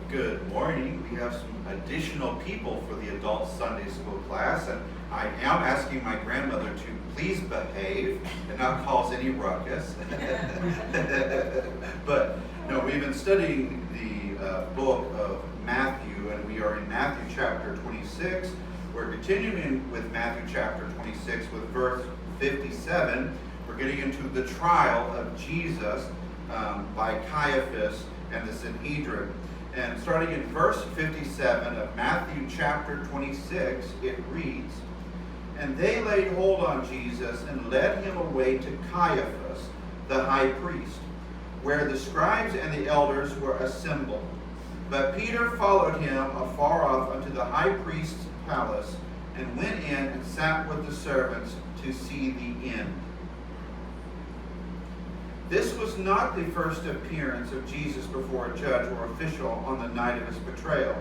Good morning. We have some additional people for the adult Sunday school class, and I am asking my grandmother to please behave and not cause any ruckus. But no, we've been studying the book of Matthew, and we are in Matthew chapter 26. We're continuing with Matthew chapter 26 with verse 57. We're getting into the trial of Jesus by Caiaphas and the Sanhedrin. And starting in verse 57 of Matthew chapter 26, it reads, "And they laid hold on Jesus and led him away to Caiaphas, the high priest, where the scribes and the elders were assembled. But Peter followed him afar off unto the high priest's palace, and went in and sat with the servants to see the end." This was not the first appearance of Jesus before a judge or official on the night of his betrayal.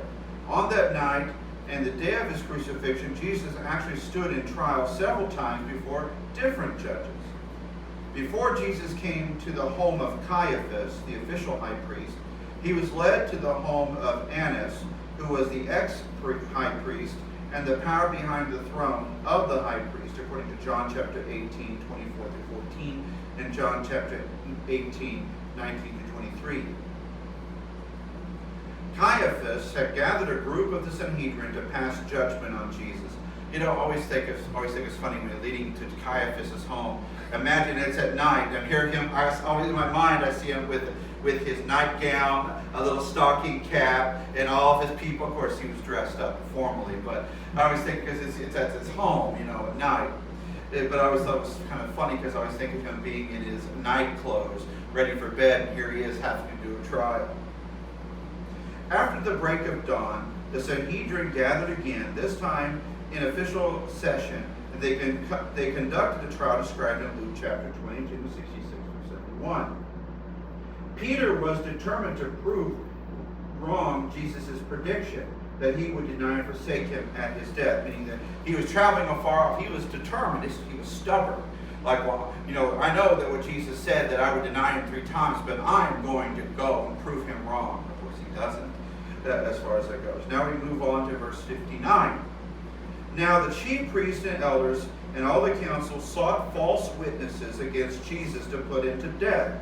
On that night and the day of his crucifixion, Jesus actually stood in trial several times before different judges. Before Jesus came to the home of Caiaphas, the official high priest, he was led to the home of Annas, who was the ex-high priest and the power behind the throne of the high priest, according to John chapter 18, 24 through 14, and John chapter 18, 19 through 23. Caiaphas had gathered a group of the Sanhedrin to pass judgment on Jesus. You know, I always think it's funny when they're leading to Caiaphas' home. Imagine it's at night, and hear him. Always in my mind, I see him with his nightgown, a little stocking cap, and all of his people. Of course, he was dressed up formally, but I always think because it's at his home, at night. But I always thought it was kind of funny because I always think of him being in his night clothes, ready for bed, and here he is having to do a trial. After the break of dawn, the Sanhedrin gathered again, this time in official session, and they conducted the trial described in Luke chapter 22, 66 through 71. Peter was determined to prove wrong Jesus' prediction that he would deny and forsake him at his death, meaning that he was traveling afar off. He was determined. He was stubborn. Like, well, I know that what Jesus said, that I would deny him 3 times, but I'm going to go and prove him wrong. Of course, he doesn't, as far as that goes. Now we move on to verse 59. "Now the chief priests and elders and all the council sought false witnesses against Jesus to put him to death,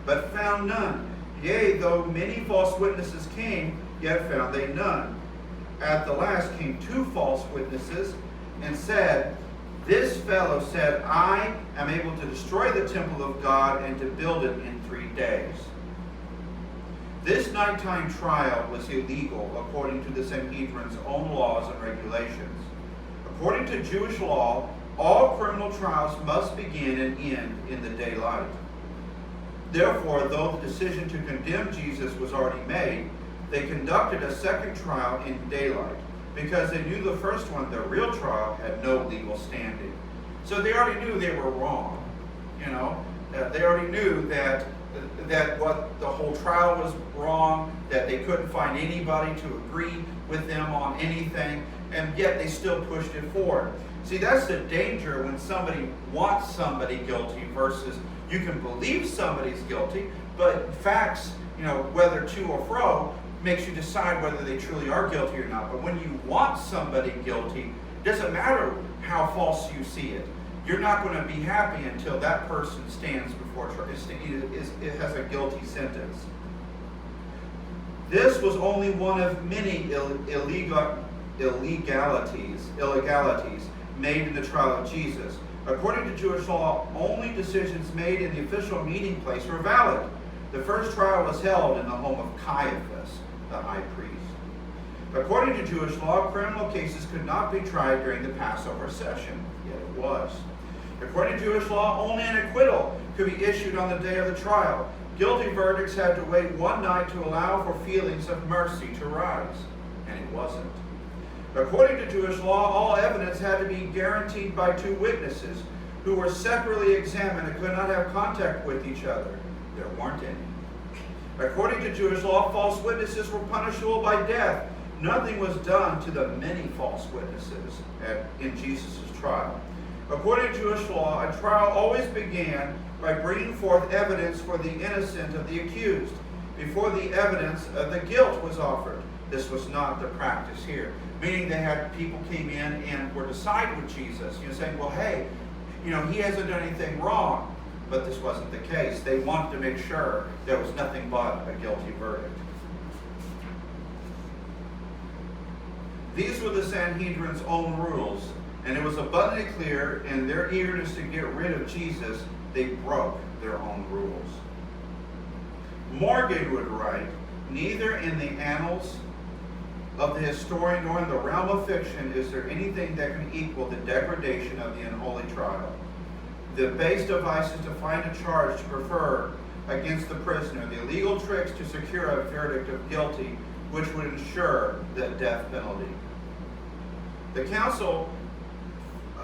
but found none. Yea, though many false witnesses came, yet found they none. At the last came 2 false witnesses, and said, This fellow said, I am able to destroy the temple of God and to build it in 3 days. This nighttime trial was illegal according to the Sanhedrin's own laws and regulations. According to Jewish law, all criminal trials must begin and end in the daylight. Therefore, though the decision to condemn Jesus was already made, they conducted a second trial in daylight because they knew the first one, the real trial, had no legal standing. So they already knew they were wrong. They already knew that what the whole trial was wrong, that they couldn't find anybody to agree with them on anything, and yet they still pushed it forward. See, that's the danger when somebody wants somebody guilty versus you can believe somebody's guilty, but facts, whether to or fro, makes you decide whether they truly are guilty or not. But when you want somebody guilty, it doesn't matter how false you see it. You're not going to be happy until that person stands before it has a guilty sentence. This was only one of many illegalities made in the trial of Jesus. According to Jewish law, only decisions made in the official meeting place were valid. The first trial was held in the home of Caiaphas, the high priest. According to Jewish law, criminal cases could not be tried during the Passover session, yet it was. According to Jewish law, only an acquittal could be issued on the day of the trial. Guilty verdicts had to wait one night to allow for feelings of mercy to rise, and it wasn't. According to Jewish law, all evidence had to be guaranteed by 2 witnesses who were separately examined and could not have contact with each other. There weren't any. According to Jewish law, false witnesses were punishable by death. Nothing was done to the many false witnesses in Jesus' trial. According to Jewish law, a trial always began by bringing forth evidence for the innocent of the accused. before the evidence of the guilt was offered. This was not the practice here. Meaning they had people came in and were to side with Jesus, saying, well, hey, he hasn't done anything wrong. But this wasn't the case. They wanted to make sure there was nothing but a guilty verdict. These were the Sanhedrin's own rules, and it was abundantly clear in their eagerness to get rid of Jesus, they broke their own rules. Morgan would write, neither in the annals of the historian nor in the realm of fiction is there anything that can equal the degradation of the unholy trial. The base devices to find a charge to prefer against the prisoner, the illegal tricks to secure a verdict of guilty, which would ensure the death penalty. The council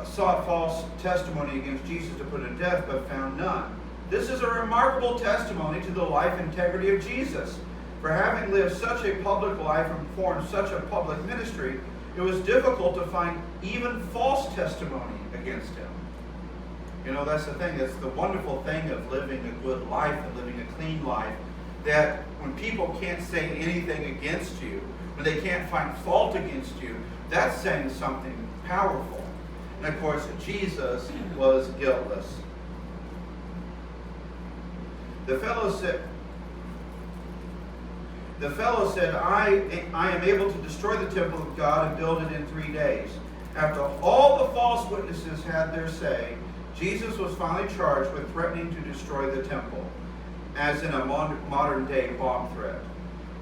sought false testimony against Jesus to put to death, but found none. This is a remarkable testimony to the life integrity of Jesus. For having lived such a public life and performed such a public ministry, it was difficult to find even false testimony against him. That's the thing. That's the wonderful thing of living a good life and living a clean life, that when people can't say anything against you, when they can't find fault against you, that's saying something powerful. And of course, Jesus was guiltless. The fellow said, I am able to destroy the temple of God and build it in 3 days. After all the false witnesses had their say, Jesus was finally charged with threatening to destroy the temple, as in a modern-day bomb threat.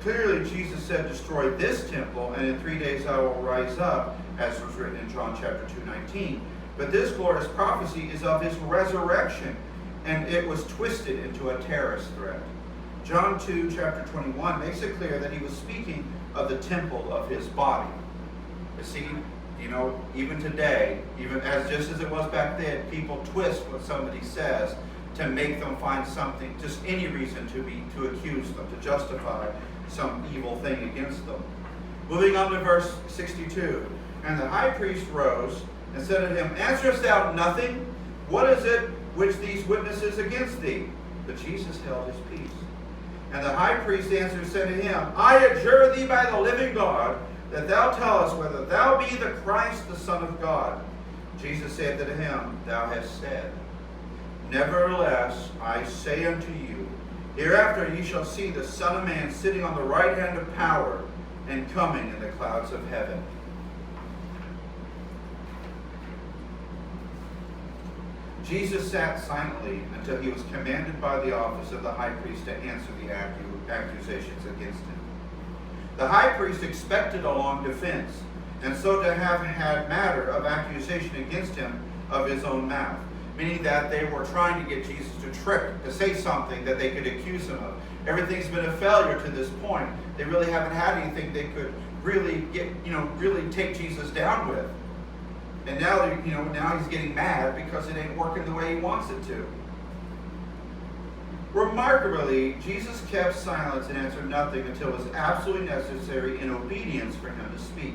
Clearly, Jesus said, destroy this temple, and in 3 days I will rise up, as was written in John chapter 2:19. But this glorious prophecy is of his resurrection, and it was twisted into a terrorist threat. John 2, chapter 21 makes it clear that he was speaking of the temple of his body. You see, even today, just as it was back then, people twist what somebody says to make them find something, just any reason to accuse them, to justify some evil thing against them. Moving on to verse 62. And the high priest rose and said to him, answerest thou nothing? What is it which these witnesses against thee? But Jesus held his peace. And the high priest answered and said to him, I adjure thee by the living God, that thou tell us whether thou be the Christ, the Son of God. Jesus said to him, thou hast said. Nevertheless, I say unto you, hereafter ye shall see the Son of Man sitting on the right hand of power and coming in the clouds of heaven. Jesus sat silently until he was commanded by the office of the high priest to answer the accusations against him. The high priest expected a long defense, and so to have had matter of accusation against him of his own mouth, meaning that they were trying to get Jesus to say something that they could accuse him of. Everything's been a failure to this point. They really haven't had anything they could really really take Jesus down with. And now, now he's getting mad because it ain't working the way he wants it to. Remarkably, Jesus kept silence and answered nothing until it was absolutely necessary in obedience for him to speak.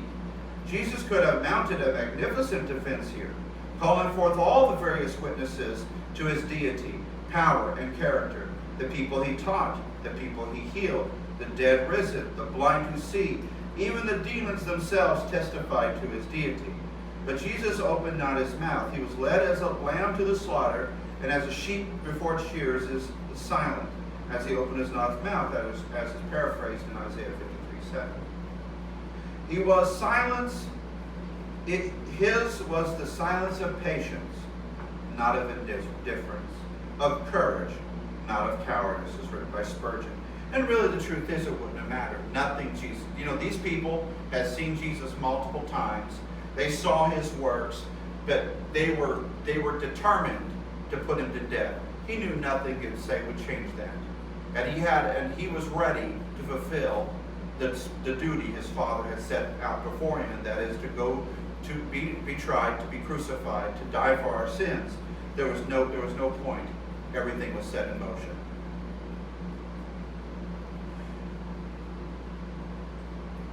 Jesus could have mounted a magnificent defense here, calling forth all the various witnesses to his deity, power, and character, the people he taught, the people he healed, the dead risen, the blind who see. Even the demons themselves testified to his deity. But Jesus opened not his mouth. He was led as a lamb to the slaughter, and as a sheep before its shears is silent, as he opened his not mouth, as is paraphrased in Isaiah 53:7. He was silence. His was the silence of patience, not of indifference, of courage, not of cowardice, as written by Spurgeon. And really the truth is it wouldn't have mattered. Nothing Jesus. These people had seen Jesus multiple times. They saw his works, but they were determined to put him to death. He knew nothing he could say would change that. And he was ready to fulfill the duty his Father had set out before him, and that is to go to be tried, to be crucified, to die for our sins. There was no point. Everything was set in motion.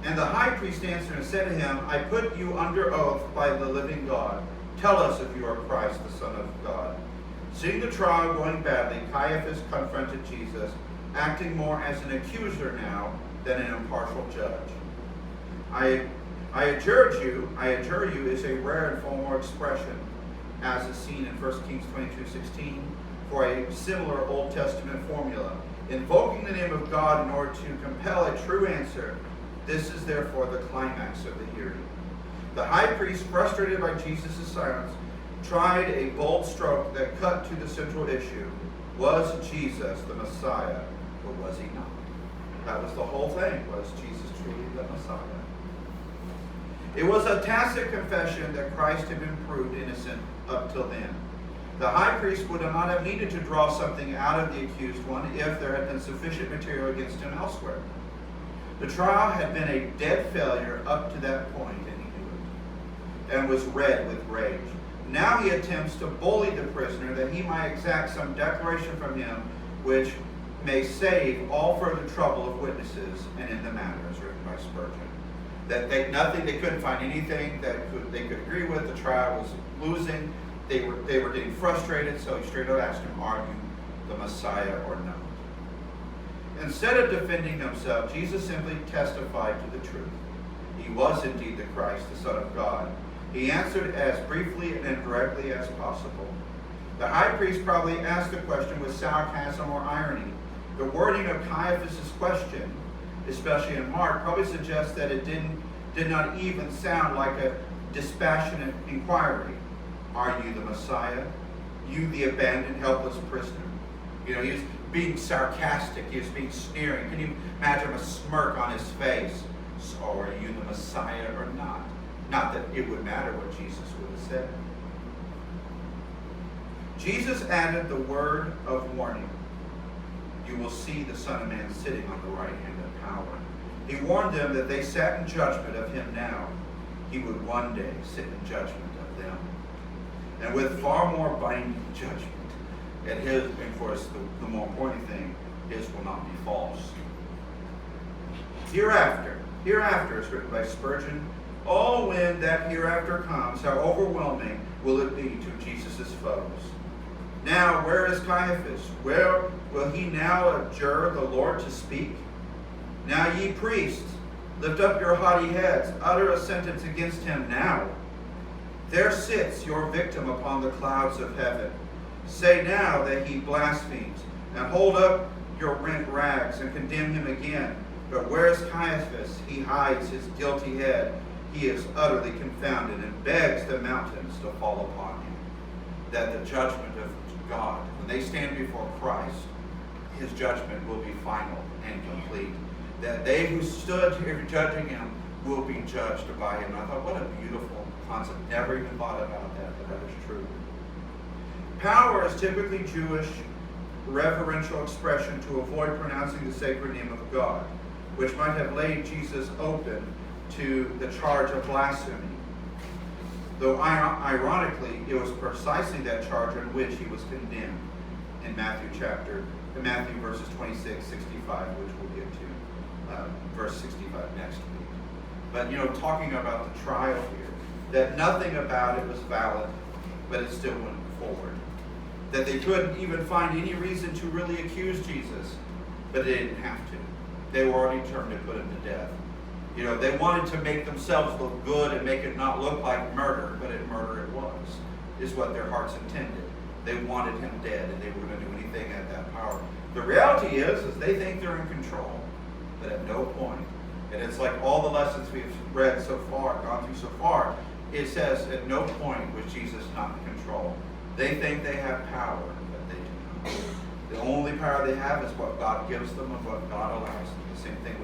And the high priest answered and said to him, I put you under oath by the living God. Tell us if you are Christ, the Son of God. Seeing the trial going badly, Caiaphas confronted Jesus. acting more as an accuser now than an impartial judge. I adjure you is a rare and formal expression, as is seen in 1 Kings 22:16, for a similar Old Testament formula, invoking the name of God in order to compel a true answer. This is therefore the climax of the hearing. The high priest, frustrated by Jesus' silence, tried a bold stroke that cut to the central issue. Was Jesus the Messiah, or was he not? That was the whole thing. Was Jesus truly the Messiah? It was a tacit confession that Christ had been proved innocent up till then. The high priest would not have needed to draw something out of the accused one if there had been sufficient material against him elsewhere. The trial had been a dead failure up to that point, and he knew it, and was red with rage. Now he attempts to bully the prisoner that he might exact some declaration from him which may save all further trouble of witnesses and in the matter, as written by Spurgeon. That they couldn't find anything that they could agree with. The trial was losing. They were getting frustrated, so he straight up asked him, "Are you the Messiah or not?" Instead of defending himself, Jesus simply testified to the truth. He was indeed the Christ, the Son of God. He answered as briefly and indirectly as possible. The high priest probably asked the question with sarcasm or irony. The wording of Caiaphas' question, especially in Mark, probably suggests that it did not even sound like a dispassionate inquiry. Are you the Messiah? You the abandoned, helpless prisoner? He was being sarcastic. He was being sneering. Can you imagine a smirk on his face? So are you the Messiah or not? Not that it would matter what Jesus would have said. Jesus added the word of warning. You will see the Son of Man sitting on the right hand of power. He warned them that they sat in judgment of him now. He would one day sit in judgment of them. And with far more binding judgment. And of course, the more important thing, his will not be false. Hereafter is written by Spurgeon. Oh, when that hereafter comes, how overwhelming will it be to Jesus' foes. Now, where is Caiaphas? Where will he now adjure the Lord to speak? Now, ye priests, lift up your haughty heads, utter a sentence against him now. There sits your victim upon the clouds of heaven. Say now that he blasphemes, and hold up your rent rags and condemn him again. But where is Caiaphas? He hides his guilty head. He is utterly confounded and begs the mountains to fall upon him. That the judgment of God, when they stand before Christ, his judgment will be final and complete. That they who stood here judging him will be judged by him. And I thought, what a beautiful concept. Never even thought about that, but that is true. Power is typically Jewish reverential expression to avoid pronouncing the sacred name of God, which might have laid Jesus open to the charge of blasphemy. Though ironically, it was precisely that charge on which he was condemned in Matthew verses 26, 65, which we'll get to verse 65 next week. But talking about the trial here, that nothing about it was valid, but it still went forward. That they couldn't even find any reason to really accuse Jesus, but they didn't have to. They were already determined to put him to death. They wanted to make themselves look good and make it not look like murder, but murder it was, is what their hearts intended. They wanted him dead, and they were going to do anything at that power. The reality is they think they're in control, but at no point. And it's like all the lessons we've read so far, gone through so far, it says at no point was Jesus not in control. They think they have power, but they do not. The only power they have is what God gives them and what God allows them. The same thing